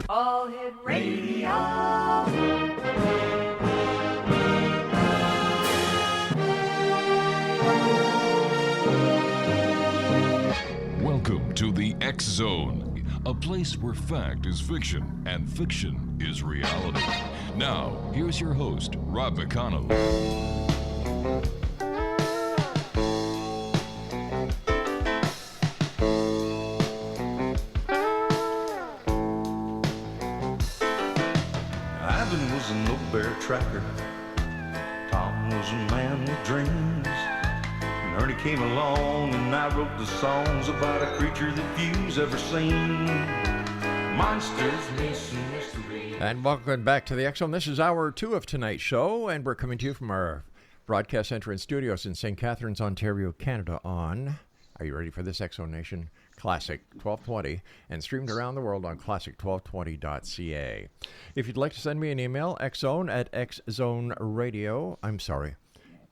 All Hit Radio. Welcome to the X Zone, a place where fact is fiction and fiction is reality. Now, here's your host, Rob McConnell. Ivan was an old bear tracker. Tom was a man with dreams. And Ernie came along and I wrote the songs about a creature that few's ever seen. Monsters, myths, and mystery. And welcome back to the X Zone. This is hour 2 of tonight's show, and we're coming to you from our broadcast center and studios in St. Catharines, Ontario, Canada on, are you ready for this, X Zone Nation? Classic 1220, and streamed around the world on classic1220.ca. If you'd like to send me an email, xzone at xzoneradio,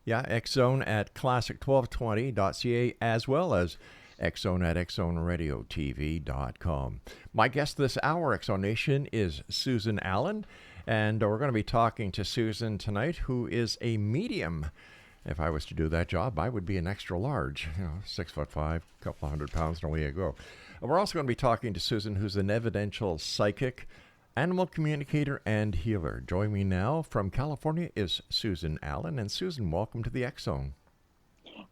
xzone at classic1220.ca, as well as xzone at xzoneradiotv.com. My guest this hour, X Zone Nation, is Susan Allen, and we're going to be talking to Susan tonight, who is a medium. If I was to do that job, I would be an extra large, 6'5", couple of 100 pounds, and away you go. We're also going to be talking to Susan, who's an evidential psychic, animal communicator, and healer. Joining me now from California is Susan Allen. And Susan, welcome to the X Zone.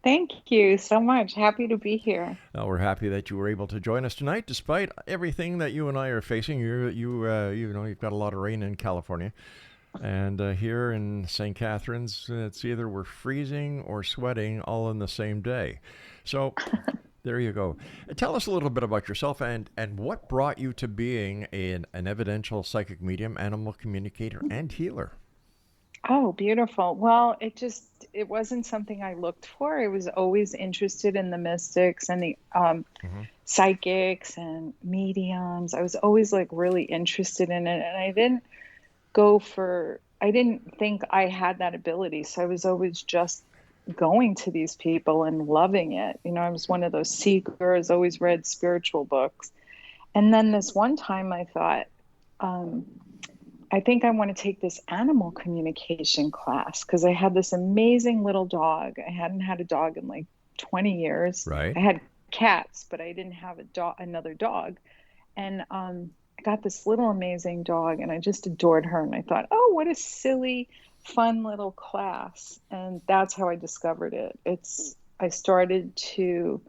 Thank you so much. Happy to be here. Well, we're happy that you were able to join us tonight, despite everything that you and I are facing. You've got a lot of rain in California. And here in St. Catharines, it's either we're freezing or sweating all in the same day. So there you go. Tell us a little bit about yourself and what brought you to being an evidential psychic medium, animal communicator, and healer. Oh, beautiful. Well, it wasn't something I looked for. I was always interested in the mystics and the psychics and mediums. I was always really interested in it. And I didn't think I had that ability. So I was always just going to these people and loving it. I was one of those seekers, always read spiritual books. And then this one time I thought, I think I want to take this animal communication class because I had this amazing little dog. I hadn't had a dog in 20 years. Right. I had cats, but I didn't have another dog. And I got this little amazing dog and I just adored her. And I thought, oh, what a silly, fun little class. And that's how I discovered it. I started to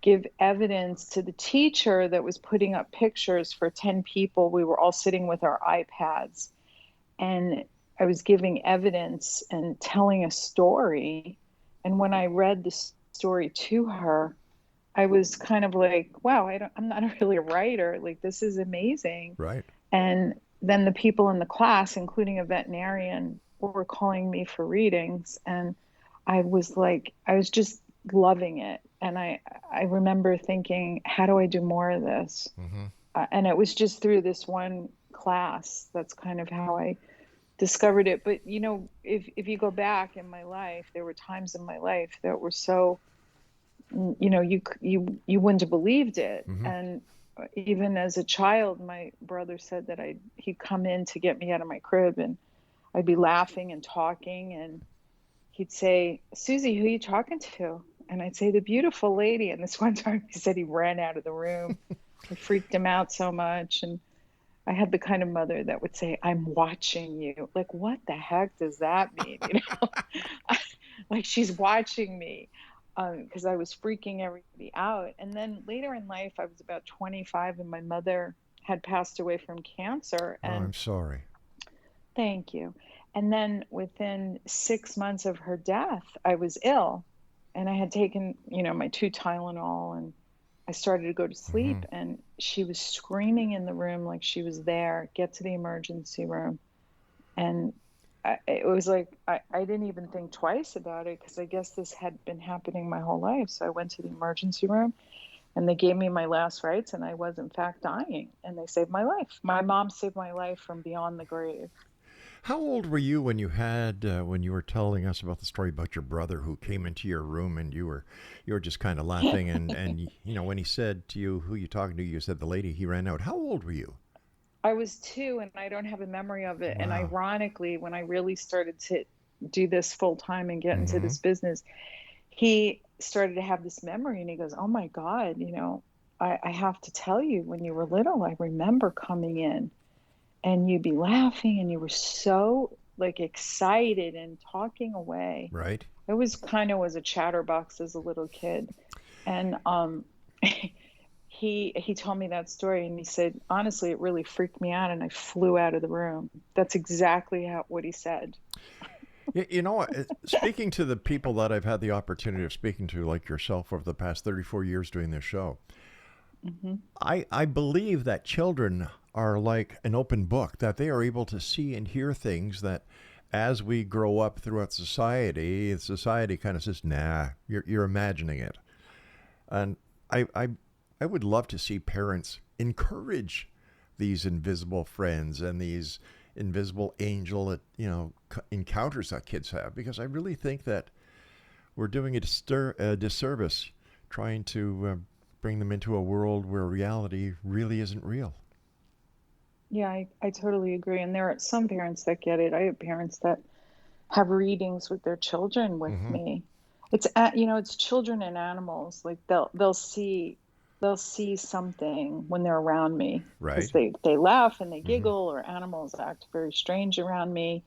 give evidence to the teacher that was putting up pictures for 10 people. We were all sitting with our iPads and I was giving evidence and telling a story. And when I read the story to her, I was kind of like, wow, I'm not really a writer. This is amazing. Right. And then the people in the class, including a veterinarian, were calling me for readings. And I was just loving it. And I remember thinking, how do I do more of this? Mm-hmm. And it was just through this one class. That's kind of how I discovered it. But, if you go back in my life, there were times in my life that were so, you wouldn't have believed it. Mm-hmm. And even as a child, my brother said that he'd come in to get me out of my crib and I'd be laughing and talking and he'd say, Susie, who are you talking to? And I'd say, the beautiful lady. And this one time he said he ran out of the room. I freaked him out so much. And I had the kind of mother that would say, I'm watching you. What the heck does that mean? She's watching me. Because I was freaking everybody out. And then later in life, I was about 25 and my mother had passed away from cancer. And I'm sorry. Thank you. And then within 6 months of her death, I was ill and I had taken, my 2 Tylenol and I started to go to sleep and she was screaming in the room like she was there, get to the emergency room. And it was I didn't even think twice about it because I guess this had been happening my whole life. So I went to the emergency room and they gave me my last rites and I was in fact dying and they saved my life. My mom saved my life from beyond the grave. How old were you when when you were telling us about the story about your brother who came into your room and you were just kind of laughing and when he said to you, who you talking to, you said the lady, he ran out. How old were you? I was 2 and I don't have a memory of it. And Wow. ironically, when I really started to do this full time and get into Mm-hmm. this business, he started to have this memory and he goes, "Oh my God, I have to tell you, when you were little, I remember coming in and you'd be laughing and you were so like excited and talking away." Right. I was kind of was a chatterbox as a little kid. And he told me that story and he said, honestly, it really freaked me out and I flew out of the room. That's exactly what he said. You know what? Speaking to the people that I've had the opportunity of speaking to, like yourself, over the past 34 years doing this show, Hmm. I believe that children are like an open book, that they are able to see and hear things that as we grow up throughout society kind of says, nah, you're imagining it. And I would love to see parents encourage these invisible friends and these invisible angel, encounters that kids have, because I really think that we're doing a disservice trying to bring them into a world where reality really isn't real. Yeah, I totally agree. And there are some parents that get it. I have parents that have readings with their children with Hmm. me. It's children and animals. Like they'll see something when they're around me because Right. they laugh and they Hmm. giggle, or animals act very strange around me.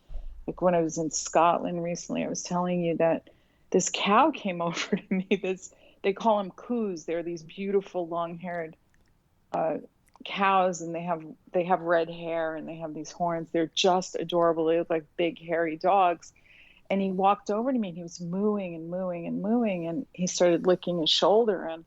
Like when I was in Scotland recently, I was telling you that this cow came over to me. They call them coos. They're these beautiful long-haired uh, cows, and they have red hair and they have these horns. They're just adorable. They look like big hairy dogs. And he walked over to me and he was mooing and mooing and mooing, and he started licking his shoulder, and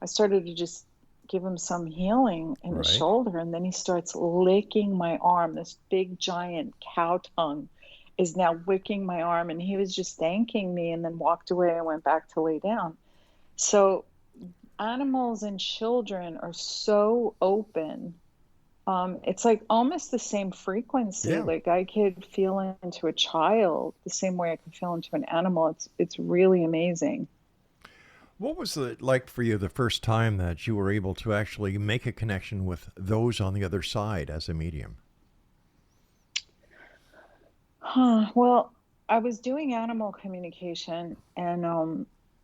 I started to just give him some healing in his Right. shoulder, and then he starts licking my arm. This big giant cow tongue is now licking my arm, and he was just thanking me and then walked away and went back to lay down. So animals and children are so open. It's like almost the same frequency. Yeah. Like I could feel into a child the same way I could feel into an animal. It's really amazing. What was it like for you the first time that you were able to actually make a connection with those on the other side as a medium? Huh. Well, I was doing animal communication, and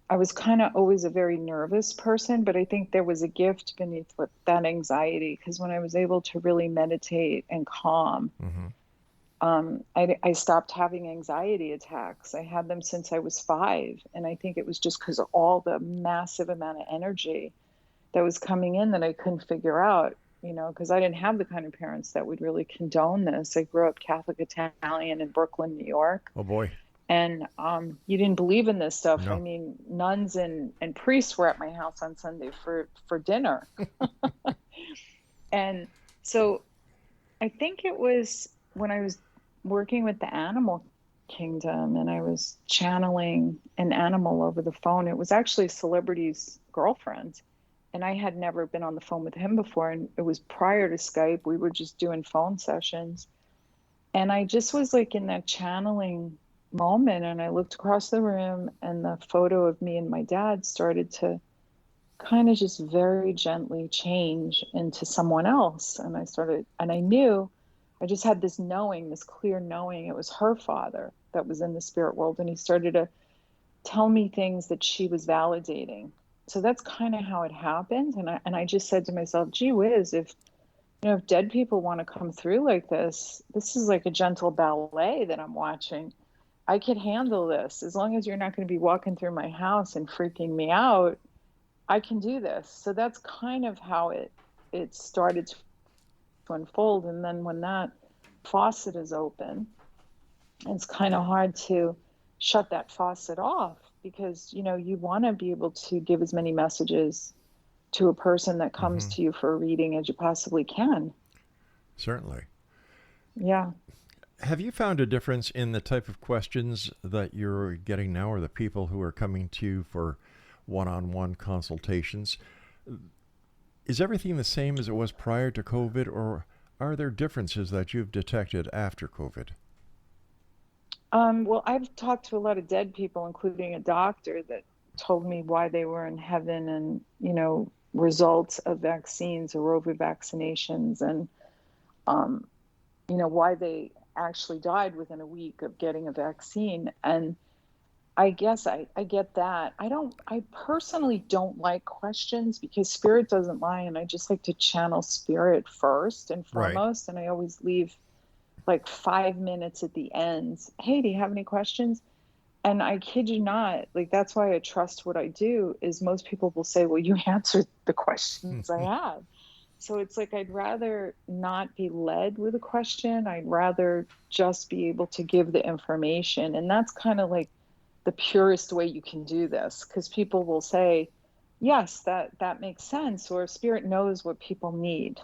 I was kind of always a very nervous person, but I think there was a gift beneath that anxiety, because when I was able to really meditate and calm, Hmm. I stopped having anxiety attacks. I had them since I was 5. And I think it was just because of all the massive amount of energy that was coming in that I couldn't figure out, because I didn't have the kind of parents that would really condone this. I grew up Catholic Italian in Brooklyn, New York. Oh boy. And you didn't believe in this stuff. I No. mean, nuns and priests were at my house on Sunday for dinner. And so I think it was when I was working with the animal kingdom and I was channeling an animal over the phone. It was actually a celebrity's girlfriend. And I had never been on the phone with him before. And it was prior to Skype. We were just doing phone sessions. And I just was like in that channeling moment. And I looked across the room, and the photo of me and my dad started to kind of just very gently change into someone else. And I knew, I just had this knowing, this clear knowing it was her father that was in the spirit world. And he started to tell me things that she was validating. So that's kind of how it happened. And I just said to myself, gee whiz, if dead people want to come through like this is like a gentle ballet that I'm watching. I could handle this. As long as you're not going to be walking through my house and freaking me out, I can do this. So that's kind of how it started to unfold. And then when that faucet is open, it's kind of hard to shut that faucet off, because you want to be able to give as many messages to a person that comes Hmm. to you for a reading as you possibly can. Certainly. Yeah. Have you found a difference in the type of questions that you're getting now, or the people who are coming to you for one-on-one consultations? Is everything the same as it was prior to COVID, or are there differences that you've detected after COVID? Well, I've talked to a lot of dead people, including a doctor that told me why they were in heaven and, results of vaccines or over vaccinations and, why they actually died within a week of getting a vaccine. And I guess I get that. I personally don't like questions because spirit doesn't lie. And I just like to channel spirit first and Right. foremost. And I always leave like 5 minutes at the end. Hey, do you have any questions? And I kid you not, like, that's why I trust what I do is most people will say, well, you answered the questions I had. So it's like, I'd rather not be led with a question. I'd rather just be able to give the information. And that's kind of like the purest way you can do this, because people will say, yes, that makes sense, or spirit knows what people need.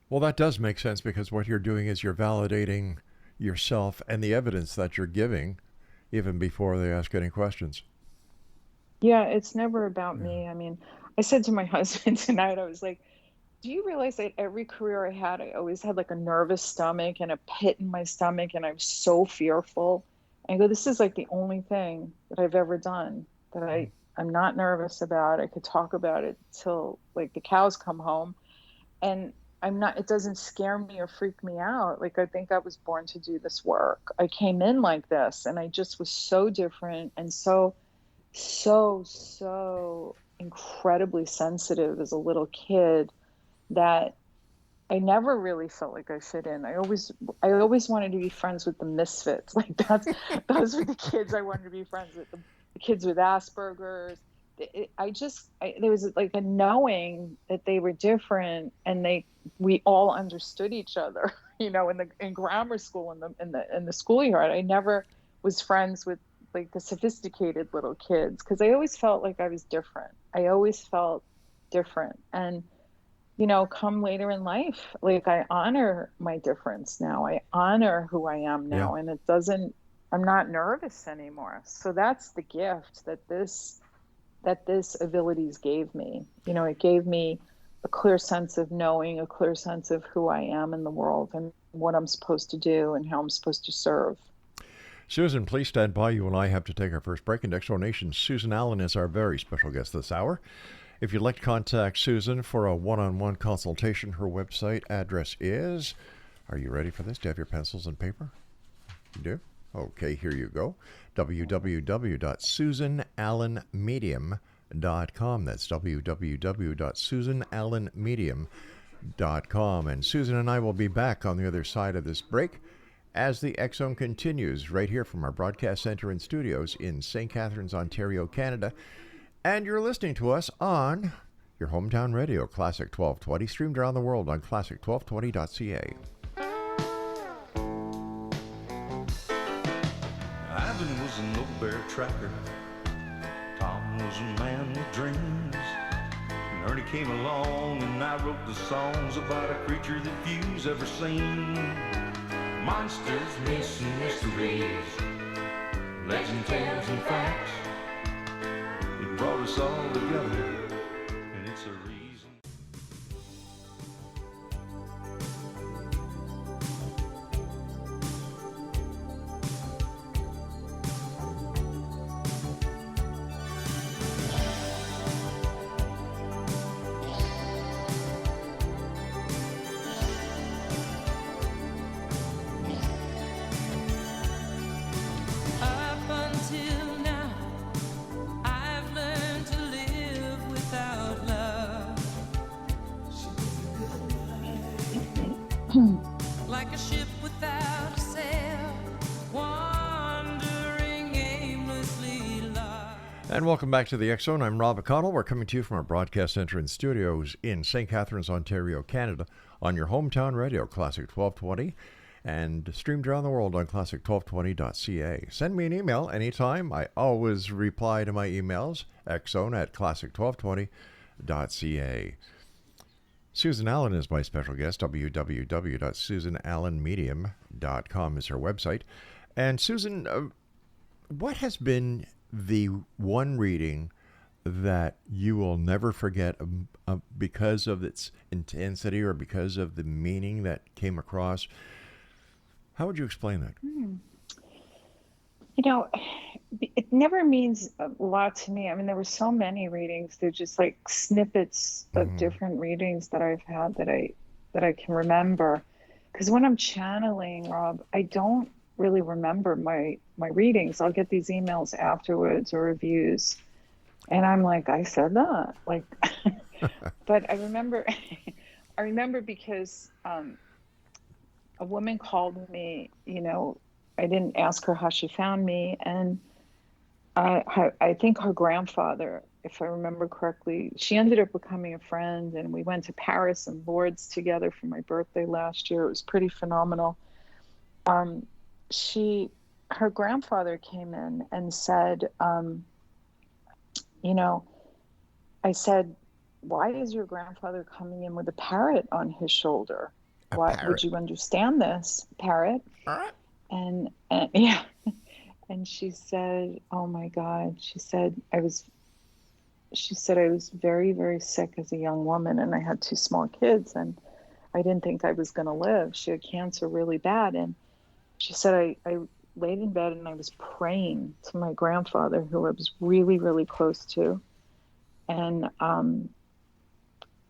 Well, that does make sense because what you're doing is you're validating yourself and the evidence that you're giving even before they ask any questions. Yeah, it's never about me. I mean, I said to my husband tonight, I was like, do you realize that every career I had, I always had like a nervous stomach and a pit in my stomach, and I was so fearful. And I go, this is like the only thing that I've ever done that I'm not nervous about. I could talk about it till like the cows come home. And it doesn't scare me or freak me out. Like, I think I was born to do this work. I came in like this, and I just was so different and so incredibly sensitive as a little kid that I never really felt like I fit in. I always wanted to be friends with the misfits. Like, those were the kids I wanted to be friends with, the kids with Asperger's. There was like a knowing that they were different, and we all understood each other, in grammar school, in the schoolyard. I never was friends with like the sophisticated little kids because I always felt like I was different. I always felt different. And, come later in life, like, I honor my difference now. I honor who I am now. Yeah. And I'm not nervous anymore. So that's the gift that this abilities gave me. It gave me a clear sense of knowing, a clear sense of who I am in the world and what I'm supposed to do and how I'm supposed to serve. Susan, please stand by. You and I have to take our first break. In Exo Nation, Susan Allen is our very special guest this hour. If you'd like to contact Susan for a one-on-one consultation, her website address is, are you ready for this? Do you have your pencils and paper? You do? Okay, here you go. www.susanallenmedium.com. That's www.susanallenmedium.com. And Susan and I will be back on the other side of this break as the X Zone continues right here from our broadcast center and studios in St. Catharines, Ontario, Canada. And you're listening to us on your hometown radio, Classic 1220, streamed around the world on classic1220.ca. Ivan was an old bear tracker. Tom was a man with dreams. And Ernie came along and I wrote the songs about a creature that few's ever seen. Monsters, myths, and mysteries, legend, tales, and facts. It brought us all together, and it's a reason. Up until now, I've learned to live without love. Like a ship without a sail, wandering aimlessly lost. And welcome back to the X Zone. I'm Rob McConnell. We're coming to you from our broadcast center and studios in St. Catharines, Ontario, Canada, on your hometown radio, Classic 1220, and streamed around the world on classic1220.ca. Send me an email anytime. I always reply to my emails, xzone@classic1220.ca. Susan Allen is my special guest. www.susanallenmedium.com is her website. And Susan, what has been the one reading that you will never forget because of its intensity or because of the meaning that came across? How would you explain that? It never means a lot to me. I mean, there were so many readings. They're just like snippets of different readings that I've had that I can remember. Because when I'm channeling, Rob, I don't really remember my readings. I'll get these emails afterwards or reviews, and I'm like, I said that, like, but I remember, I remember because a woman called me. I didn't ask her how she found me, and I think her grandfather, if I remember correctly, she ended up becoming a friend, and we went to Paris and Lourdes together for my birthday last year. It was pretty phenomenal. Her grandfather came in and said, I said, why is your grandfather coming in with a parrot on his shoulder? Why would Parrot. you understand this, parrot? Parrot? And yeah. And she said, oh my God, she said I was very, very sick as a young woman, and I had 2 small kids, and I didn't think I was going to live. She had cancer really bad. And she said, I laid in bed and I was praying to my grandfather, who I was really, really close to. And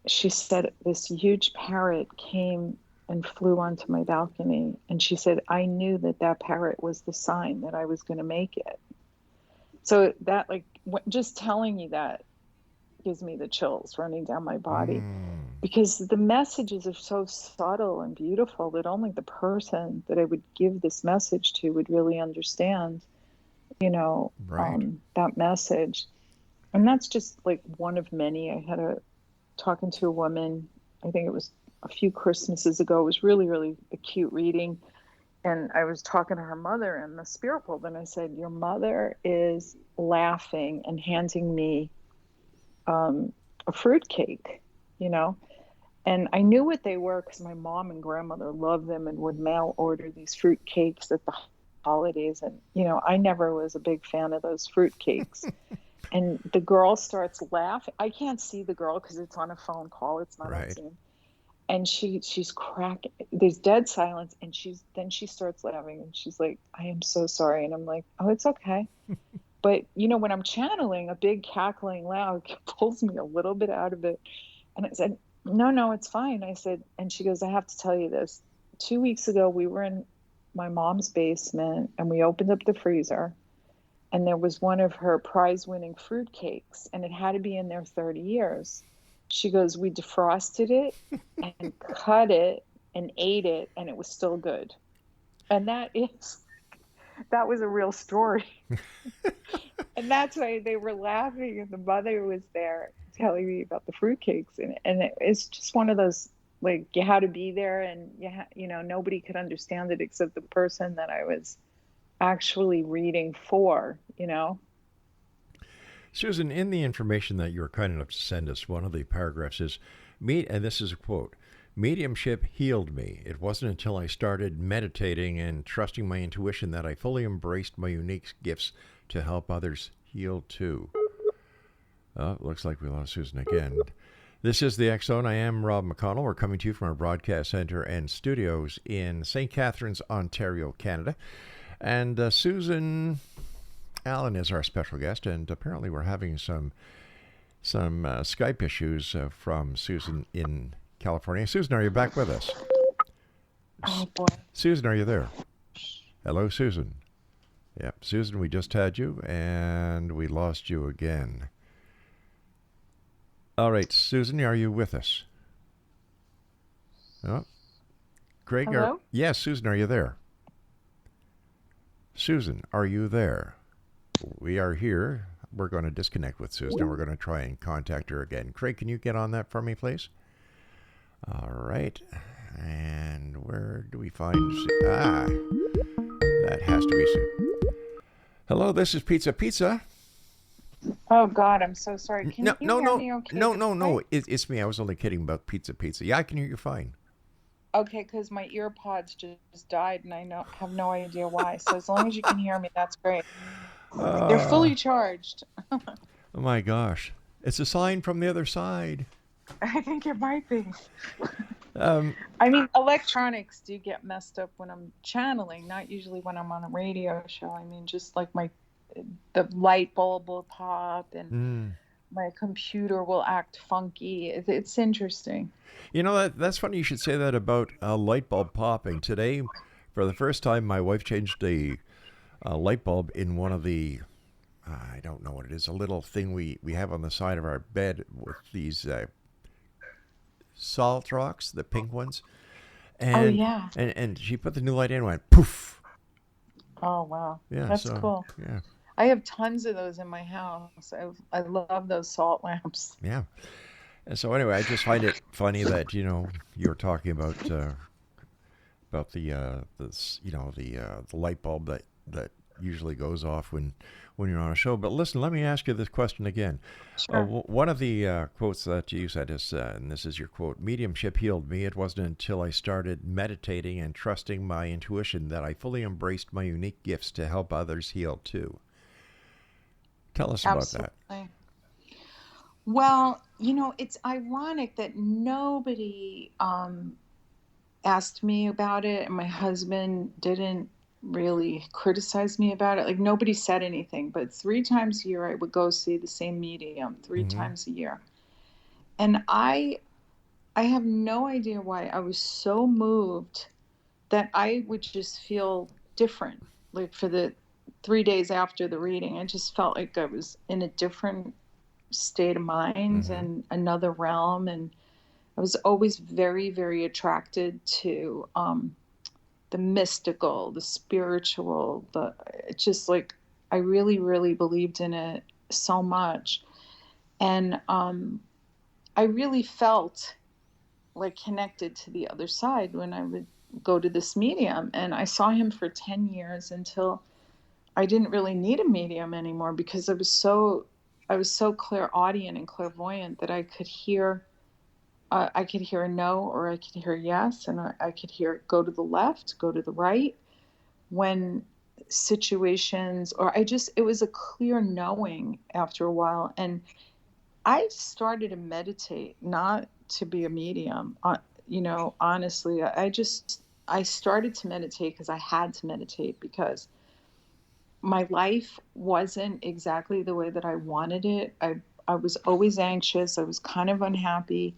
she said, this huge parrot came and flew onto my balcony. And she said, I knew that parrot was the sign that I was going to make it. So that, like, just telling you that gives me the chills running down my body, because the messages are so subtle and beautiful that only the person that I would give this message to would really understand, Right. that message. And that's just like one of many. I had talking to a woman, I think it was a few Christmases ago. It was really, really a cute reading. And I was talking to her mother in the spirit world, and I said, your mother is laughing and handing me a fruitcake, And I knew what they were because my mom and grandmother loved them and would mail order these fruitcakes at the holidays. And, I never was a big fan of those fruitcakes. And the girl starts laughing. I can't see the girl because it's on a phone call. It's not on Zoom. And she's cracking. There's dead silence, and then she starts laughing, and she's like, I am so sorry. And I'm like, oh, it's okay. But when I'm channeling, a big cackling loud pulls me a little bit out of it. And I said, no, it's fine. I said, and she goes, I have to tell you this. 2 weeks ago, we were in my mom's basement, and we opened up the freezer, and there was one of her prize-winning fruitcakes, and it had to be in there 30 years. She goes, we defrosted it and cut it and ate it, and it was still good. And that was a real story. And that's why they were laughing, and the mother was there telling me about the fruitcakes. And it's just one of those, like, you had to be there, and nobody could understand it except the person that I was actually reading for. Susan, in the information that you were kind enough to send us, one of the paragraphs is, and this is a quote, mediumship healed me. It wasn't until I started meditating and trusting my intuition that I fully embraced my unique gifts to help others heal too. Looks like we lost Susan again. This is the X Zone. I am Rob McConnell. We're coming to you from our broadcast center and studios in St. Catharines, Ontario, Canada. And Susan Allen is our special guest, and apparently we're having some Skype issues from Susan in California. Susan, are you back with us? Oh, boy. Susan, are you there? Hello, Susan. Yep, Susan, we just had you, and we lost you again. All right, Susan, are you with us? Oh, Craig, hello? Yes, Susan, are you there? Susan, are you there? We are here. We're going to disconnect with Susan, and we're going to try and contact her again. Craig, can you get on that for me, please? All right. And where do we find... that has to be Susan. Hello, this is Pizza. Oh, God, I'm so sorry. Can you hear me okay? No. It's me. I was only kidding about Pizza. Yeah, I can hear you fine. Okay, because my ear pods just died, and I have no idea why. So as long as you can hear me, that's great. They're fully charged. Oh, my gosh. It's a sign from the other side. I think it might be. I mean, electronics do get messed up when I'm channeling, not usually when I'm on a radio show. I mean, just like the light bulb will pop and Mm. my computer will act funky. It's interesting. You know, that's funny you should say that about a light bulb popping. Today, for the first time, my wife changed a light bulb in one of the, I don't know what it is, a little thing we have on the side of our bed with these salt rocks, the pink ones. Oh, And, yeah. and she put the new light in and went poof. Oh, wow. Yeah, That's so, cool. yeah, I have tons of those in my house. I love those salt lamps. yeah. And so anyway, I just find it funny that, you were talking about the light bulb that usually goes off when you're on a show. But listen, let me ask you this question again. Sure. One of the quotes that you said is, and this is your quote: "Mediumship healed me. It wasn't until I started meditating and trusting my intuition that I fully embraced my unique gifts to help others heal too." Tell us about that. Absolutely. Well, it's ironic that nobody asked me about it, and my husband didn't really criticize me about it. Like, nobody said anything, but 3 times a year I would go see the same medium 3 Mm-hmm. times a year. And I have no idea why I was so moved that I would just feel different. Like, for the 3 days after the reading, I just felt like I was in a different state of mind Mm-hmm. and another realm. And I was always very, very attracted to the mystical, the spiritual, it's just like I really, really believed in it so much. And I really felt like connected to the other side when I would go to this medium. And I saw him for 10 years until I didn't really need a medium anymore, because I was so clairaudient and clairvoyant that I could hear a no, or I could hear yes, and I could hear it go to the left, go to the right, when situations, or it was a clear knowing after a while. And I started to meditate, not to be a medium. Honestly, I started to meditate because I had to meditate, because my life wasn't exactly the way that I wanted it. I was always anxious. I was kind of unhappy.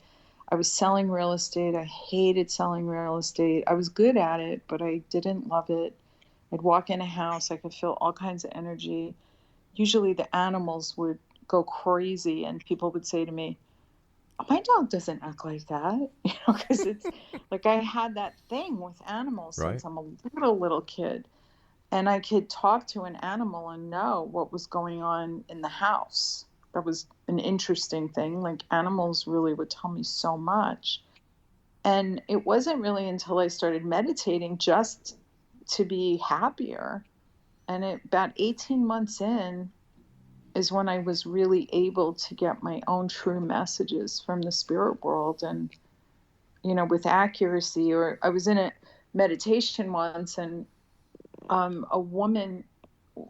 I was selling real estate. I hated selling real estate. I was good at it, but I didn't love it. I'd walk in a house, I could feel all kinds of energy. Usually the animals would go crazy, and people would say to me, "Oh, my dog doesn't act like that." Because it's like I had that thing with animals Right. since I'm a little kid. And I could talk to an animal and know what was going on in the house. That was an interesting thing. Like, animals really would tell me so much. And it wasn't really until I started meditating just to be happier. And about 18 months in is when I was really able to get my own true messages from the spirit world, and, with accuracy. Or I was in a meditation once, and a woman,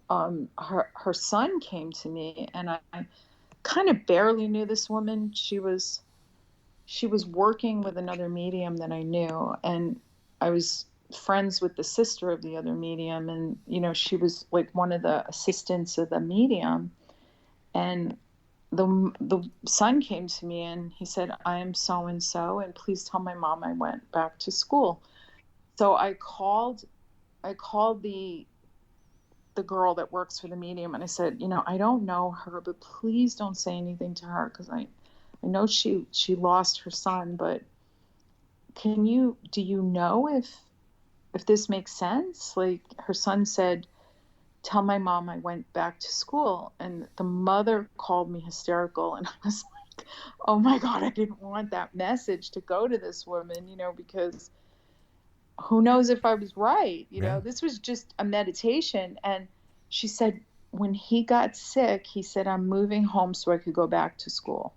her son came to me, and I kind of barely knew this woman. She was working with another medium that I knew, and I was friends with the sister of the other medium, and she was like one of the assistants of the medium. And the son came to me and he said, "I am so and so, and please tell my mom I went back to school." So I called the girl that works for the medium, and I said, "I don't know her, but please don't say anything to her, because I know she lost her son, but do you know if this makes sense?" Like, her son said, "Tell my mom I went back to school." And the mother called me hysterical, and I was like, "Oh my God, I didn't want that message to go to this woman, because who knows if I was right? Yeah. This was just a meditation." And she said, when he got sick, he said, "I'm moving home so I could go back to school."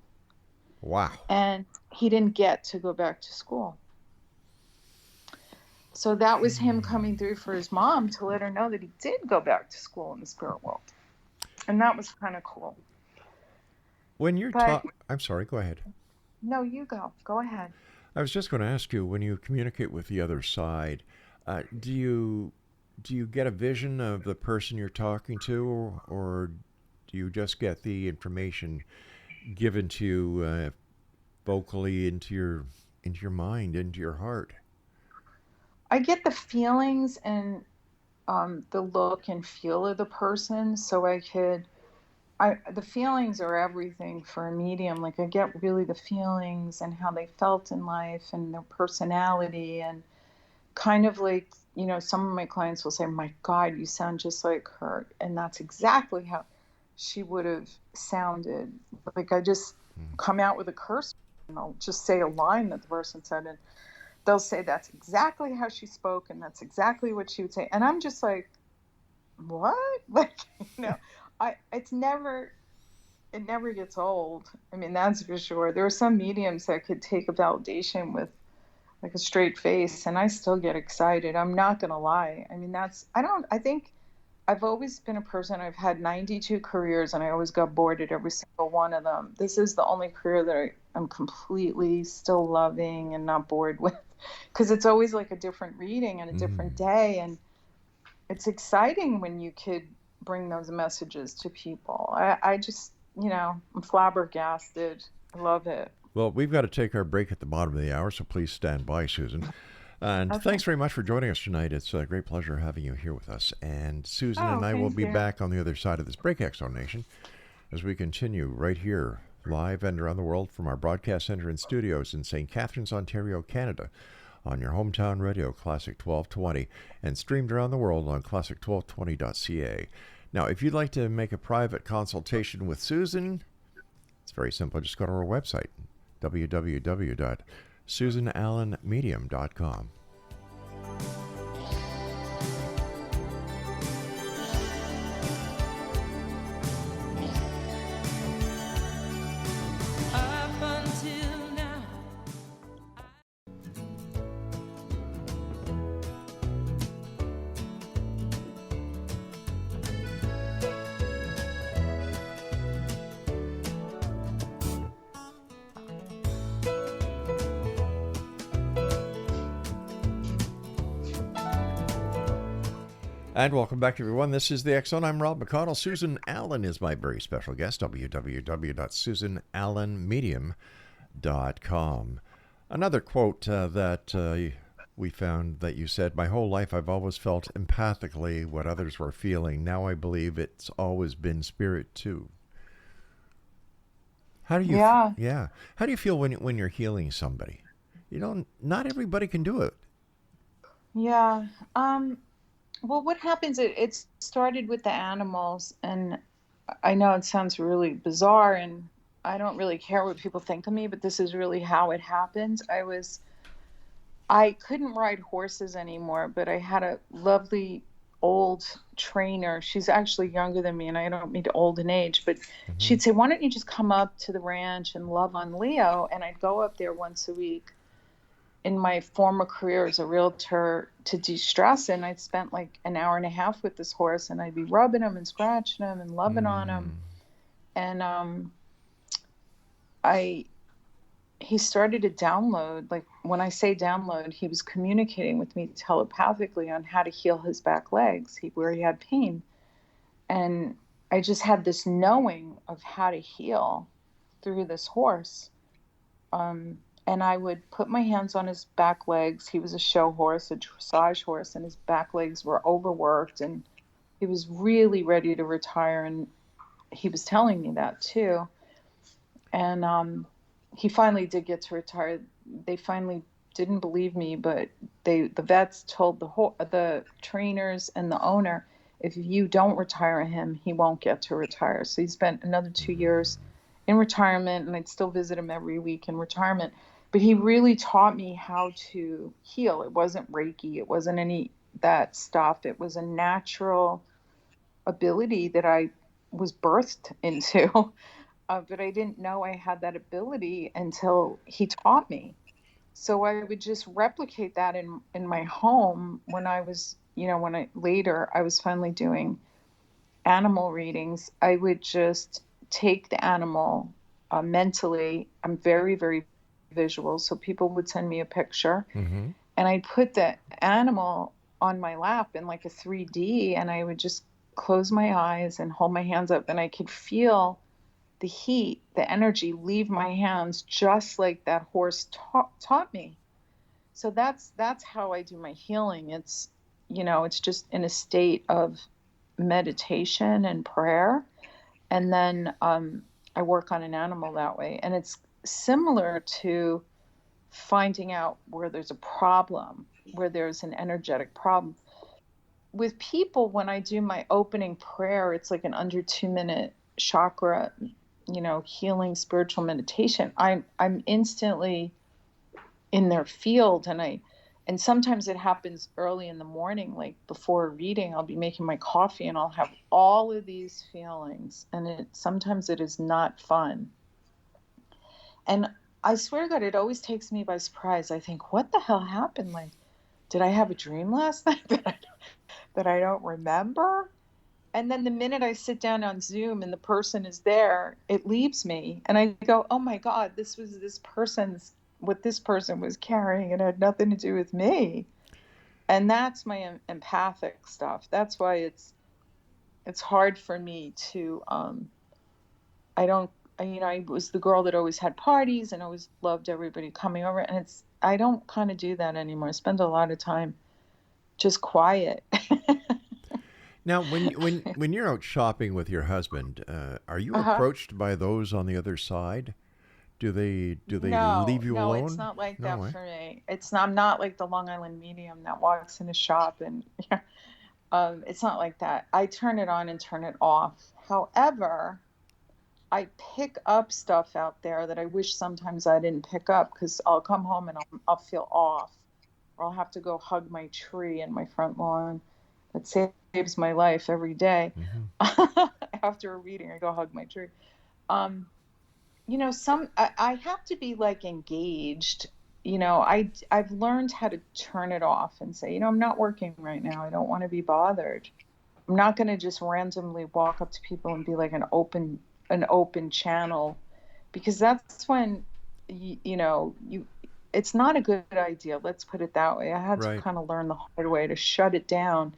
Wow. And he didn't get to go back to school. So that was him coming through for his mom to let her know that he did go back to school in the spirit world. And that was kind of cool. When you're But I'm sorry, go ahead. no, you go. Go ahead. I was just going to ask you, when you communicate with the other side, do you get a vision of the person you're talking to, or do you just get the information given to you vocally into your mind, into your heart? I get the feelings and the look and feel of the person, so the feelings are everything for a medium. Like, I get really the feelings and how they felt in life and their personality, and kind of like, some of my clients will say, my God, you sound just like her. And that's exactly how she would have sounded. Like, I just come out with a curse and I'll just say a line that the person said, and they'll say that's exactly how she spoke and that's exactly what she would say. And I'm just like, what? Like, it never gets old. I mean, that's for sure. There are some mediums that could take a validation with like a straight face, and I still get excited. I'm not going to lie. I mean, I think I've always been a person, I've had 92 careers and I always got bored at every single one of them. This is the only career that I'm completely still loving and not bored with, because it's always like a different reading and a different day. And it's exciting when you could bring those messages to people. I just, I'm flabbergasted. I love it. Well, we've got to take our break at the bottom of the hour, so please stand by, Susan. And Okay. thanks very much for joining us tonight. It's a great pleasure having you here with us. And Susan Oh, and I will thank be you. back on the other side of this break, Exo Nation, as we continue right here, live and around the world from our broadcast center and studios in St. Catharines, Ontario, Canada, on your hometown radio, Classic 1220, and streamed around the world on classic1220.ca. Now, if you'd like to make a private consultation with Susan, it's very simple. Just go to our website, www.susanallenmedium.com. Up until now, And welcome back, everyone. This is the X Zone. I'm Rob McConnell. Susan Allen is my very special guest, www.susanallenmedium.com. Another quote that we found that you said, my whole life I've always felt empathically what others were feeling. Now I believe it's always been spirit too. How do you Yeah. yeah. How do you feel when you're healing somebody? Not everybody can do it. Yeah. Well, what happens, it started with the animals, and I know it sounds really bizarre, and I don't really care what people think of me, but this is really how it happened. I couldn't ride horses anymore, but I had a lovely old trainer. She's actually younger than me, and I don't mean old in age, but she'd say, why don't you just come up to the ranch and love on Leo? And I'd go up there once a week in my former career as a realtor to de-stress, and I'd spent like an hour and a half with this horse, and I'd be rubbing him and scratching him and loving on him. And he started to download. Like, when I say download, he was communicating with me telepathically on how to heal his back legs, where he had pain. And I just had this knowing of how to heal through this horse. And I would put my hands on his back legs. He was a show horse, a dressage horse, and his back legs were overworked, and he was really ready to retire. And he was telling me that too. And he finally did get to retire. They finally didn't believe me, but the vets told the trainers and the owner, if you don't retire him, he won't get to retire. So he spent another 2 years in retirement, and I'd still visit him every week in retirement. But he really taught me how to heal. It wasn't Reiki. It wasn't any that stuff. It was a natural ability that I was birthed into. But I didn't know I had that ability until he taught me. So I would just replicate that in my home when I was, later I was finally doing animal readings. I would just take the animal mentally. I'm very, very visuals. So people would send me a picture, Mm-hmm. and I'd put the animal on my lap in like a 3D, and I would just close my eyes and hold my hands up, and I could feel the heat, the energy leave my hands, just like that horse taught me. So that's how I do my healing. It's, it's just in a state of meditation and prayer, and then I work on an animal that way. And it's similar to finding out where there's a problem, where there's an energetic problem. With people, when I do my opening prayer, it's like an under 2-minute chakra, healing spiritual meditation. I'm instantly in their field, and sometimes it happens early in the morning, like before a reading. I'll be making my coffee and I'll have all of these feelings, and sometimes it is not fun. And I swear to God, it always takes me by surprise. I think, what the hell happened? Like, did I have a dream last night that I don't remember? And then the minute I sit down on Zoom and the person is there, it leaves me. And I go, oh my God, this was what this person was carrying. It had nothing to do with me. And that's my empathic stuff. That's why it's hard for me to, I was the girl that always had parties and always loved everybody coming over. And I don't kind of do that anymore. I spend a lot of time just quiet. Now, when you're out shopping with your husband, are you approached by those on the other side? Do they leave you alone? No, it's not like No, that for me. I'm not like the Long Island medium that walks in a shop and it's not like that. I turn it on and turn it off. However, I pick up stuff out there that I wish sometimes I didn't pick up, because I'll come home and I'll feel off, or I'll have to go hug my tree in my front lawn. That saves my life every day. Mm-hmm. After a reading, I go hug my tree. I have to be like engaged. I've learned how to turn it off and say, I'm not working right now. I don't want to be bothered. I'm not going to just randomly walk up to people and be like an open channel, because that's when it's not a good idea. Let's put it that way. I had to kind of learn the hard way to shut it down,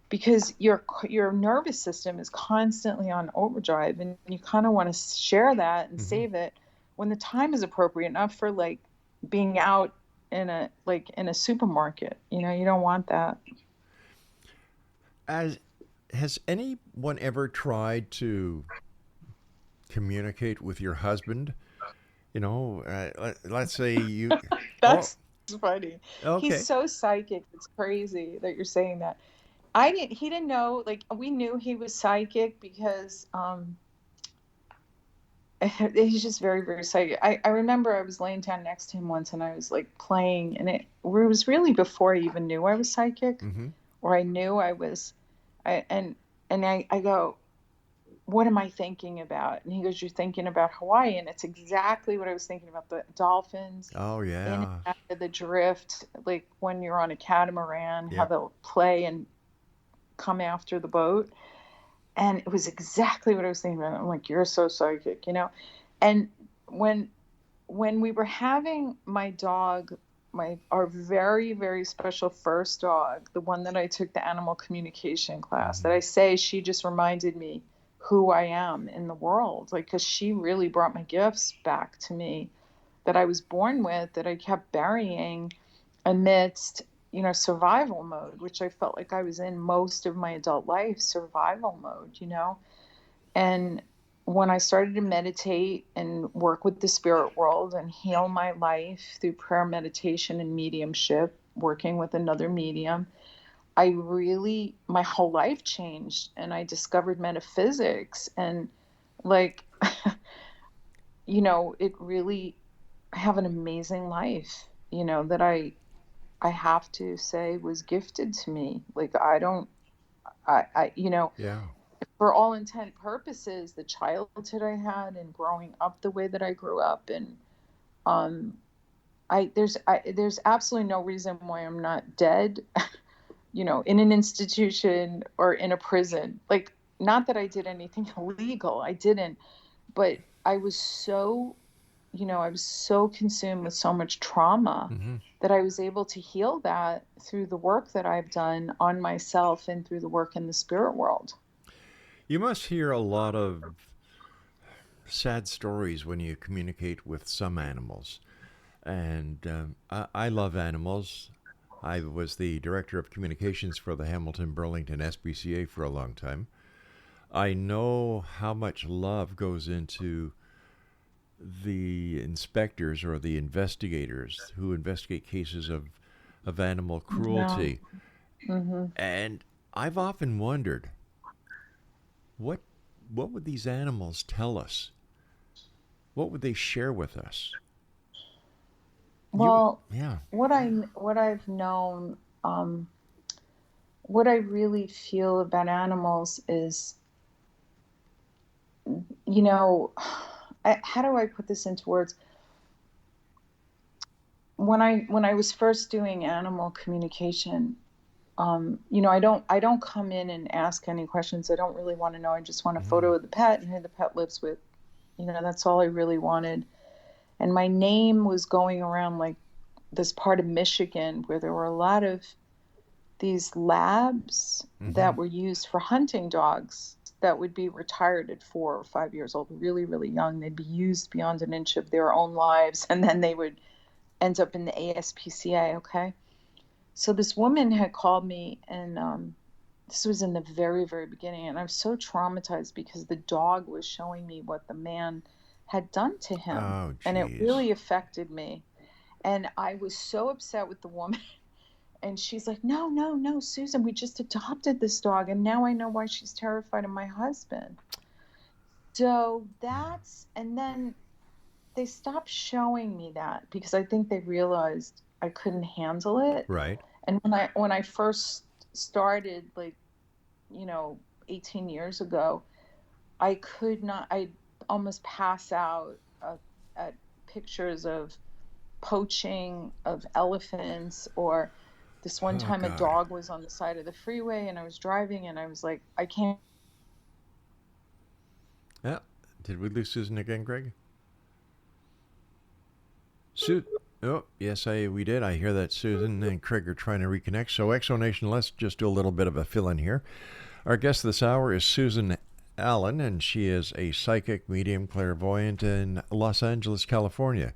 because your nervous system is constantly on overdrive, and you kind of want to share that and save it when the time is appropriate, not for like being out in a supermarket. You don't want that. Has anyone ever tried to communicate with your husband? Let's say you. That's funny. Okay. He's so psychic. It's crazy that you're saying that. He didn't know, like, we knew he was psychic because he's just very, very psychic. I remember I was laying down next to him once and I was like playing, and it was really before I even knew I was psychic, or I knew I was, and I go, what am I thinking about? And he goes, you're thinking about Hawaii. And it's exactly what I was thinking about, the dolphins. Oh, yeah. In and out of the drift, like when you're on a catamaran, how they'll play and come after the boat. And it was exactly what I was thinking about. I'm like, you're so psychic, And when we were having my dog, our very, very special first dog, the one that I took the animal communication class, that I say she just reminded me who I am in the world, like, because she really brought my gifts back to me that I was born with, that I kept burying amidst survival mode, which I felt like I was in most of my adult life, survival mode, And when I started to meditate and work with the spirit world and heal my life through prayer, meditation, and mediumship, working with another medium, my whole life changed, and I discovered metaphysics, and like, it really, I have an amazing life, that I have to say was gifted to me. Like, for all intent purposes, the childhood I had and growing up the way that I grew up, and there's absolutely no reason why I'm not dead, in an institution or in a prison. Like, not that I did anything illegal, I didn't, but I was so I was so consumed with so much trauma that I was able to heal that through the work that I've done on myself and through the work in the spirit world. You must hear a lot of sad stories when you communicate with some animals. And I love animals. I was the director of communications for the Hamilton Burlington SPCA for a long time. I know how much love goes into the inspectors or the investigators who investigate cases of animal cruelty. Mm-hmm. And I've often wondered, what would these animals tell us? What would they share with us? Well, Yeah. what I've known, what I really feel about animals is, how do I put this into words? When I was first doing animal communication, I don't come in and ask any questions. I don't really want to know. I just want a photo of the pet and who the pet lives with. That's all I really wanted. And my name was going around like this part of Michigan where there were a lot of these labs that were used for hunting dogs that would be retired at 4 or 5 years old, really, really young. They'd be used beyond an inch of their own lives, and then they would end up in the ASPCA, okay? So this woman had called me, and this was in the very, very beginning, and I was so traumatized because the dog was showing me what the man had done to him, Oh, and it geez. really affected me. And I was so upset with the woman. And she's like, no, Susan, we just adopted this dog. And now I know why she's terrified of my husband. So and then they stopped showing me that because I think they realized I couldn't handle it. Right. And when I first started, 18 years ago, I'd almost pass out at pictures of poaching of elephants, or this one time a dog was on the side of the freeway and I was driving and I was like, I can't. Yeah. Did we lose Susan again, Greg? Oh, yes, we did. I hear that Susan and Craig are trying to reconnect. So, Exonation, let's just do a little bit of a fill-in here. Our guest this hour is Susan Allen, and she is a psychic, medium, clairvoyant in Los Angeles, California.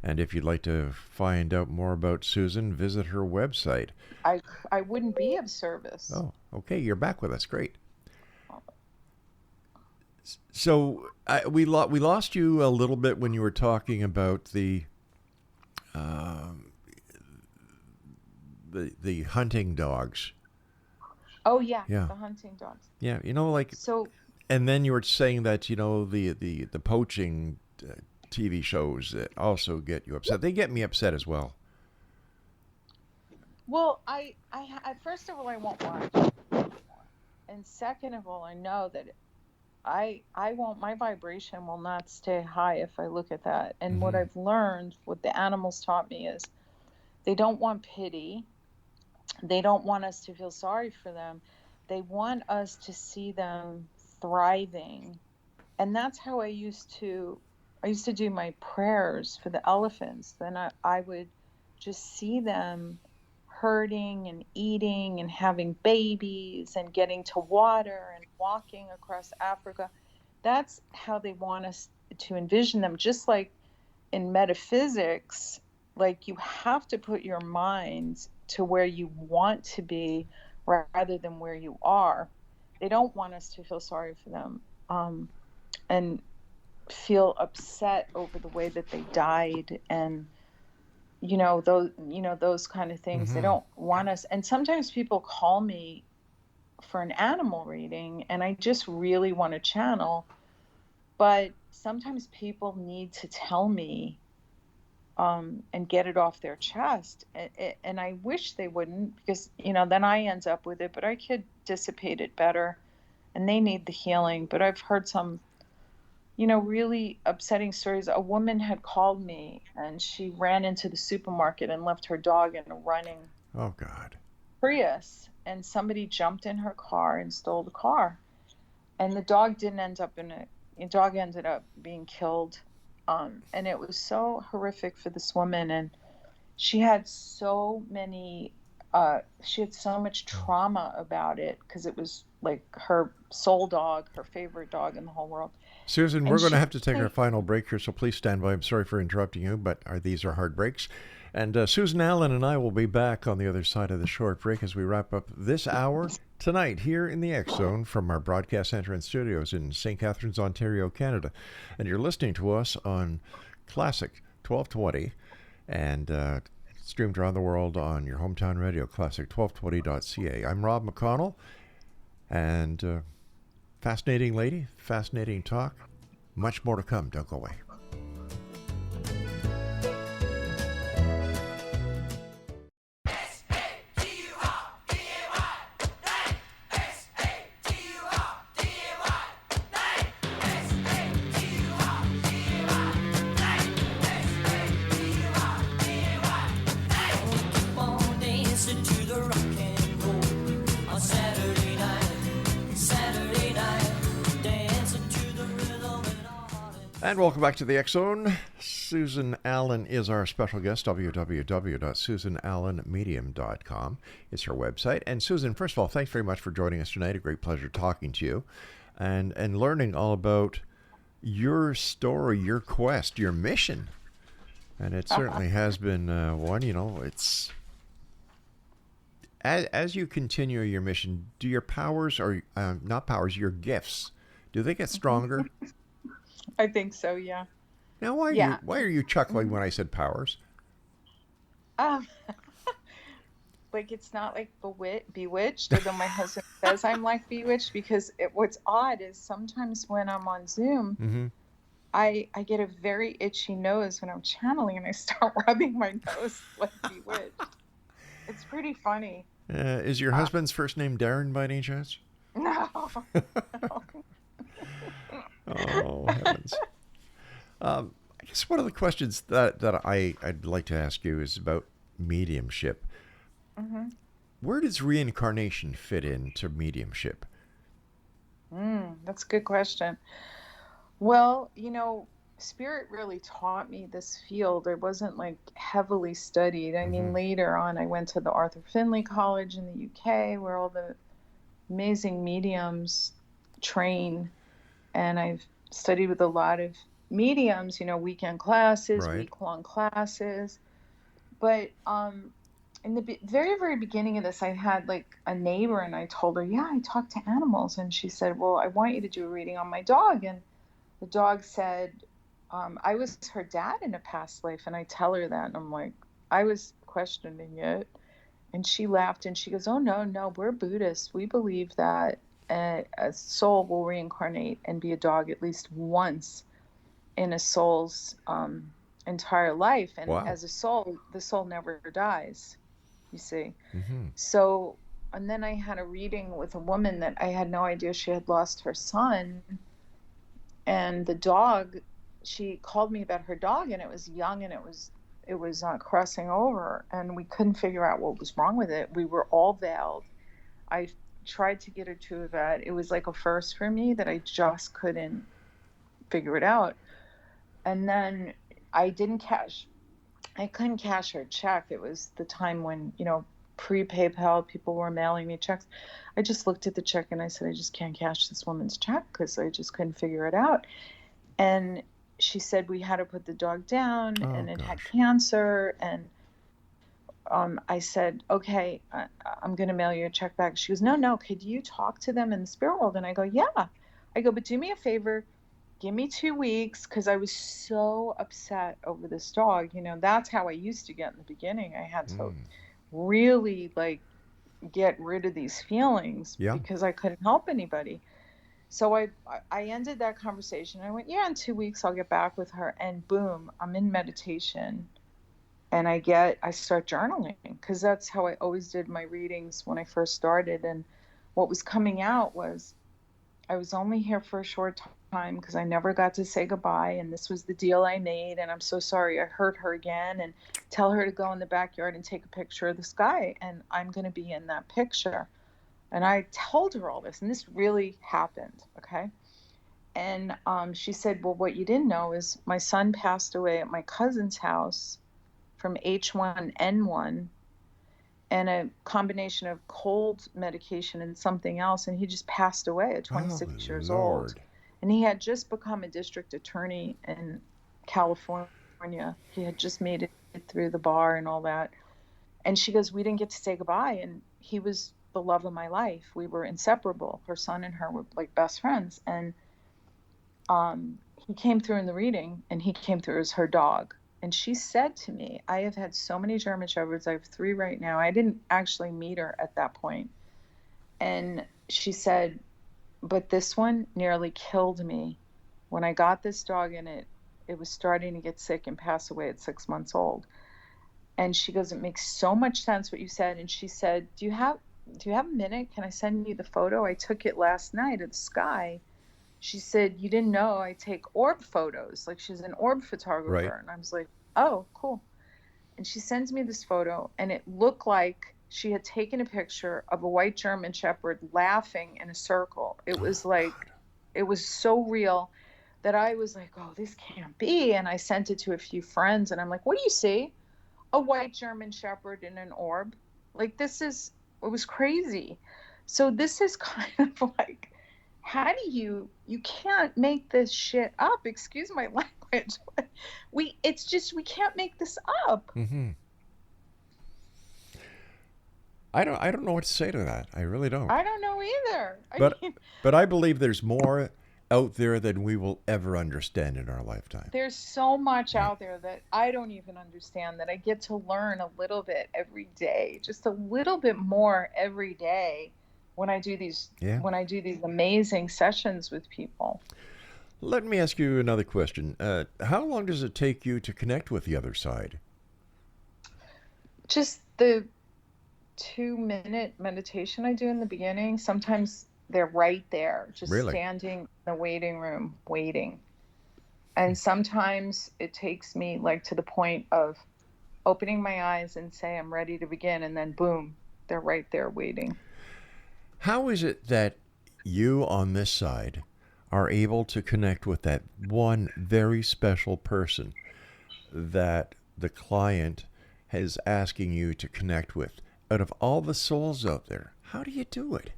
And if you'd like to find out more about Susan, visit her website. I wouldn't be of service. Oh, okay. You're back with us. Great. So we lost you a little bit when you were talking about the hunting dogs. Oh yeah, the hunting dogs. Yeah, so. And then you were saying that the poaching TV shows that also get you upset. They get me upset as well. Well, I first of all, I won't watch. And second of all, I know that I won't, my vibration will not stay high if I look at that. And what I've learned, what the animals taught me is they don't want pity. They don't want us to feel sorry for them. They want us to see them thriving. And that's how I used to do my prayers for the elephants. Then I would just see them herding and eating and having babies and getting to water and walking across Africa. That's how they want us to envision them. Just like in metaphysics, like you have to put your mind to where you want to be rather than where you are. They don't want us to feel sorry for them. And feel upset over the way that they died, and those kind of things. They don't want us. And sometimes people call me for an animal reading and I just really want to channel, but sometimes people need to tell me and get it off their chest, and I wish they wouldn't, because then I end up with it, but I could dissipate it better, and they need the healing. But I've heard some really upsetting stories. A woman had called me and she ran into the supermarket and left her dog in a running Prius, and somebody jumped in her car and stole the car. And the dog didn't end up the dog ended up being killed. And it was so horrific for this woman. And she had so much trauma about it because it was like her soul dog, her favorite dog in the whole world. Susan, And we're going to she, have to take our final break here, so please stand by. I'm sorry for interrupting you, but these are hard breaks. And Susan Allen and I will be back on the other side of the short break as we wrap up this hour tonight here in the X Zone from our broadcast center and studios in St. Catharines, Ontario, Canada. And you're listening to us on Classic 1220 and streamed around the world on your hometown radio, classic1220.ca. I'm Rob McConnell, and fascinating lady, fascinating talk. Much more to come. Don't go away. And welcome back to the X Zone. Susan Allen is our special guest. www.susanallenmedium.com is her website. And Susan, first of all, thanks very much for joining us tonight. A great pleasure talking to you and learning all about your story, your quest, your mission. And it certainly has been one, it's... As you continue your mission, do your powers, or not powers, your gifts, do they get stronger? I think so, yeah. Now, why are you chuckling when I said powers? Like it's not like bewitched, although my husband says I'm like bewitched, because what's odd is sometimes when I'm on Zoom, I get a very itchy nose when I'm channeling, and I start rubbing my nose like bewitched. It's pretty funny. Is your husband's first name Darren by any chance? No. Oh, heavens. I guess one of the questions that I'd like to ask you is about mediumship. Where does reincarnation fit into mediumship? That's a good question. Well, Spirit really taught me this field. It wasn't like heavily studied. I mean, later on, I went to the Arthur Findlay College in the UK, where all the amazing mediums train. And I've studied with a lot of mediums, weekend classes, week-long classes. But in the very, very beginning of this, I had like a neighbor, and I told her, yeah, I talk to animals. And she said, well, I want you to do a reading on my dog. And the dog said, I was her dad in a past life. And I tell her that, and I'm like, I was questioning it. And she laughed, and she goes, oh, no, we're Buddhists. We believe that a soul will reincarnate and be a dog at least once in a soul's entire life. And as a soul, the soul never dies, you see. So, and then I had a reading with a woman that I had no idea she had lost her son. And the dog, she called me about her dog, and it was young, and it was crossing over, and we couldn't figure out what was wrong with it. We were all veiled. I tried to get her to a vet. It was like a first for me that I just couldn't figure it out. And then I couldn't cash her check. It was the time when, pre-PayPal, people were mailing me checks. I just looked at the check and I said, I just can't cash this woman's check because I just couldn't figure it out. And she said we had to put the dog down, and it had cancer. And I said, okay, I'm going to mail you a check back. She goes, no, could you talk to them in the spirit world? And I go, yeah. I go, but do me a favor, give me 2 weeks, because I was so upset over this dog. That's how I used to get in the beginning. I had to really get rid of these feelings because I couldn't help anybody. So I ended that conversation. I went, yeah, in 2 weeks I'll get back with her. And boom, I'm in meditation. And I start journaling, because that's how I always did my readings when I first started. And what was coming out was I was only here for a short time because I never got to say goodbye. And this was the deal I made. And I'm so sorry I hurt her again. And tell her to go in the backyard and take a picture of the sky. And I'm going to be in that picture. And I told her all this. And this really happened. Okay. And she said, well, what you didn't know is my son passed away at my cousin's house from H1N1 and a combination of cold medication and something else. And he just passed away at 26 years old. And he had just become a district attorney in California. He had just made it through the bar and all that. And she goes, we didn't get to say goodbye. And he was the love of my life. We were inseparable. Her son and her were like best friends. And he came through in the reading, and he came through as her dog. And she said to me, I have had so many German Shepherds. I have 3 right now. I didn't actually meet her at that point. And she said, but this one nearly killed me. When I got this dog in it was starting to get sick and pass away at 6 months old. And she goes, it makes so much sense what you said. And she said, do you have a minute? Can I send you the photo? I took it last night of the sky. She said, you didn't know I take orb photos. Like, she's an orb photographer. Right. And I was like, oh, cool. And she sends me this photo, and it looked like she had taken a picture of a white German Shepherd laughing in a circle. It was like, it was so real that I was like, oh, this can't be. And I sent it to a few friends, and I'm like, what do you see? A white German Shepherd in an orb. Like, it was crazy. So this is kind of like, how do you can't make this shit up. Excuse my language. We can't make this up. Mm-hmm. I don't know what to say to that. I really don't. I don't know either. But I believe there's more out there than we will ever understand in our lifetime. There's so much out there that I don't even understand, that I get to learn a little bit every day, just a little bit more every day when I do these amazing sessions with people. Let me ask you another question. How long does it take you to connect with the other side? Just the 2-minute meditation I do in the beginning. Sometimes they're right there, just standing in the waiting room, waiting. And sometimes it takes me like to the point of opening my eyes and say, I'm ready to begin. And then boom, they're right there waiting. How is it that you on this side are able to connect with that one very special person that the client is asking you to connect with out of all the souls out there? How do you do it?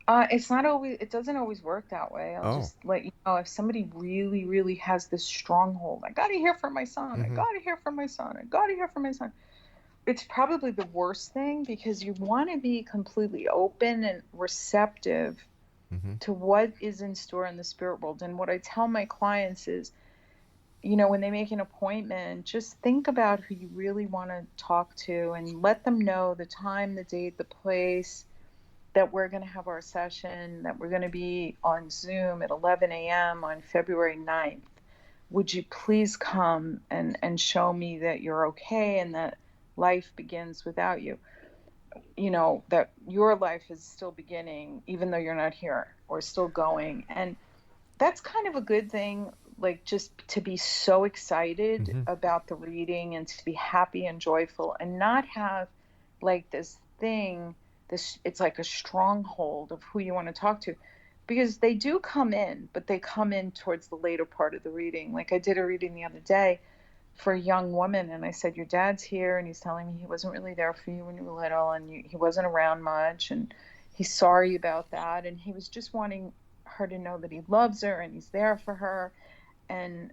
It doesn't always work that way. I'll just let you know, if somebody really, really has this stronghold, I got to hear from my son. I got to hear from my son. I got to hear from my son. It's probably the worst thing, because you want to be completely open and receptive to what is in store in the spirit world. And what I tell my clients is, when they make an appointment, just think about who you really want to talk to and let them know the time, the date, the place that we're going to have our session, that we're going to be on Zoom at 11 a.m. on February 9th. Would you please come and show me that you're okay and that life begins without you? That your life is still beginning, even though you're not here, or still going. And that's kind of a good thing, like just to be so excited about the reading and to be happy and joyful and not have like this thing, it's like a stronghold of who you want to talk to, because they do come in, but they come in towards the later part of the reading. Like, I did a reading the other day for a young woman, and I said, your dad's here, and he's telling me he wasn't really there for you when you were little, and he wasn't around much, and he's sorry about that, and he was just wanting her to know that he loves her and he's there for her. And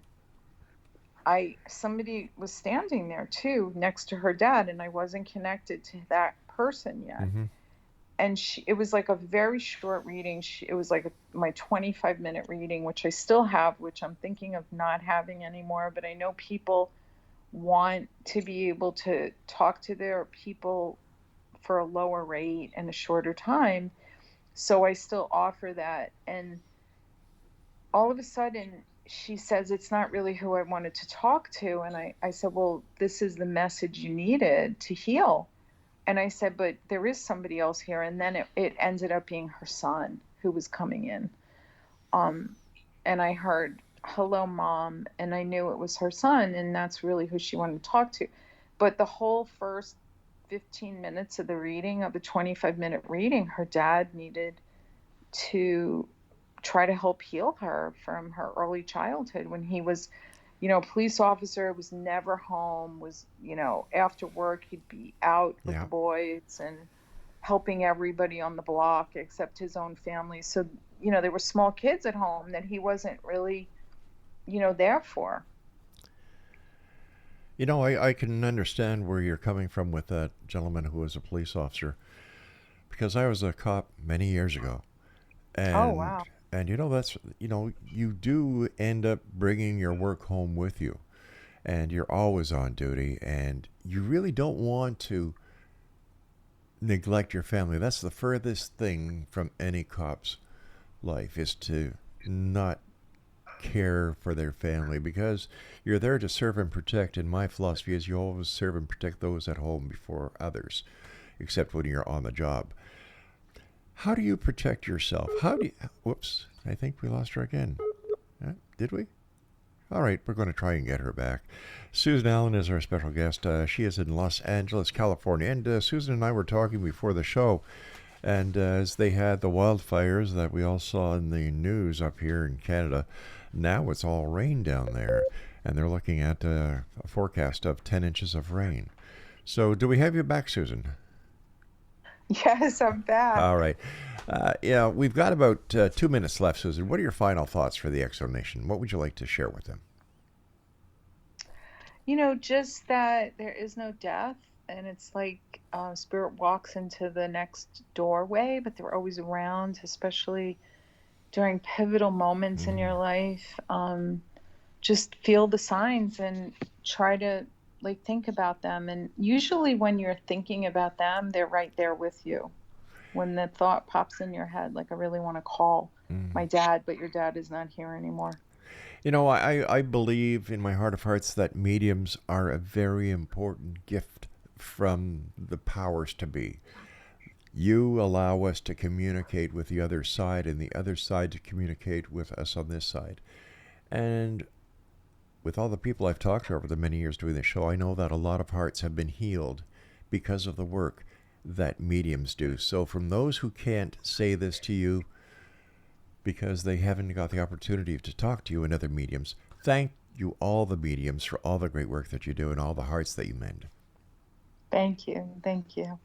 somebody was standing there too next to her dad, and I wasn't connected to that person yet. And it was like a very short reading. It was like my 25-minute reading, which I still have, which I'm thinking of not having anymore. But I know people want to be able to talk to their people for a lower rate and a shorter time. So I still offer that. And all of a sudden, she says, it's not really who I wanted to talk to. And I said, well, this is the message you needed to heal. And I said, but there is somebody else here. And then it ended up being her son who was coming in. And I heard, hello, Mom. And I knew it was her son. And that's really who she wanted to talk to. But the whole first 15 minutes of the reading, of the 25-minute reading, her dad needed to try to help heal her from her early childhood when he was, a police officer, was never home, was, after work, he'd be out with the boys and helping everybody on the block except his own family. So, there were small kids at home that he wasn't really, there for. I can understand where you're coming from with that gentleman who was a police officer, because I was a cop many years ago. And, oh, wow. And, that's, you do end up bringing your work home with you, and you're always on duty, and you really don't want to neglect your family. That's the furthest thing from any cop's life, is to not care for their family, because you're there to serve and protect, and my philosophy is you always serve and protect those at home before others, except when you're on the job. How do you protect yourself? Whoops, I think we lost her again. Did we? All right, we're going to try and get her back. Susan Allen is our special guest. She is in Los Angeles, California. And Susan and I were talking before the show, and as they had the wildfires that we all saw in the news up here in Canada, now it's all rain down there, and they're looking at a forecast of 10 inches of rain. So do we have you back, Susan? Yes, I'm back. All right. We've got about 2 minutes left, Susan. What are your final thoughts for the X Zone Nation? What would you like to share with them? Just that there is no death, and it's like spirit walks into the next doorway, but they're always around, especially during pivotal moments in your life. Just feel the signs and try to think about them. And usually when you're thinking about them, they're right there with you. When the thought pops in your head, I really want to call my dad, but your dad is not here anymore. I believe in my heart of hearts that mediums are a very important gift from the powers to be. You allow us to communicate with the other side, and the other side to communicate with us on this side. And with all the people I've talked to over the many years doing this show, I know that a lot of hearts have been healed because of the work that mediums do. So from those who can't say this to you because they haven't got the opportunity to talk to you and other mediums, thank you, all the mediums, for all the great work that you do and all the hearts that you mend. Thank you. Thank you.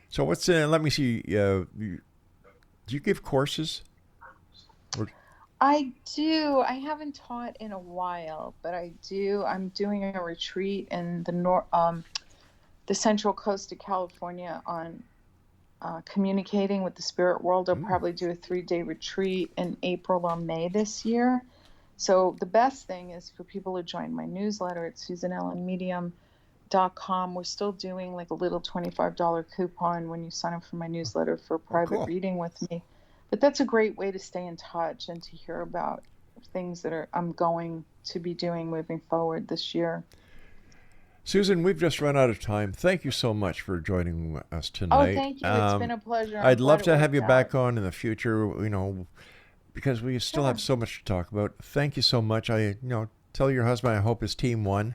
So let me see, do you give courses? I do. I haven't taught in a while, but I do. I'm doing a retreat in the Central Coast of California on communicating with the spirit world. I'll probably do a 3-day retreat in April or May this year. So the best thing is for people to join my newsletter at SusanEllenMedium.com. We're still doing a little $25 coupon when you sign up for my newsletter for a private reading with me. But that's a great way to stay in touch and to hear about things that I'm going to be doing moving forward this year. Susan, we've just run out of time. Thank you so much for joining us tonight. Oh, thank you. It's been a pleasure. I'd love to have you back on in the future, because we still have so much to talk about. Thank you so much. Tell your husband I hope his team won.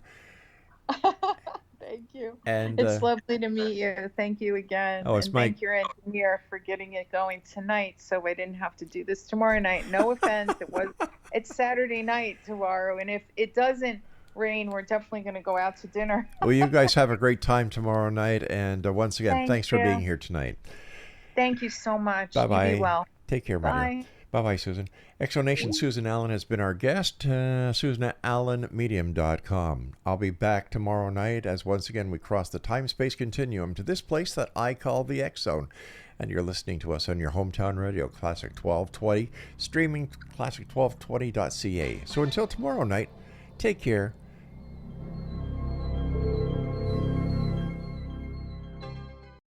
Thank you. And it's lovely to meet you. Thank you again. Oh, thank your engineer for getting it going tonight, so I didn't have to do this tomorrow night. No offense. It's Saturday night tomorrow, and if it doesn't rain, we're definitely going to go out to dinner. Well, you guys have a great time tomorrow night, and once again, thanks for being here tonight. Thank you so much. Bye-bye. You be well. Take care, Bye. Bye-bye, Susan. Exonation Susan Allen has been our guest. SusanAllenMedium.com. I'll be back tomorrow night as once again we cross the time-space continuum to this place that I call the X Zone. And you're listening to us on your hometown radio, Classic 1220, streaming classic1220.ca. So until tomorrow night, take care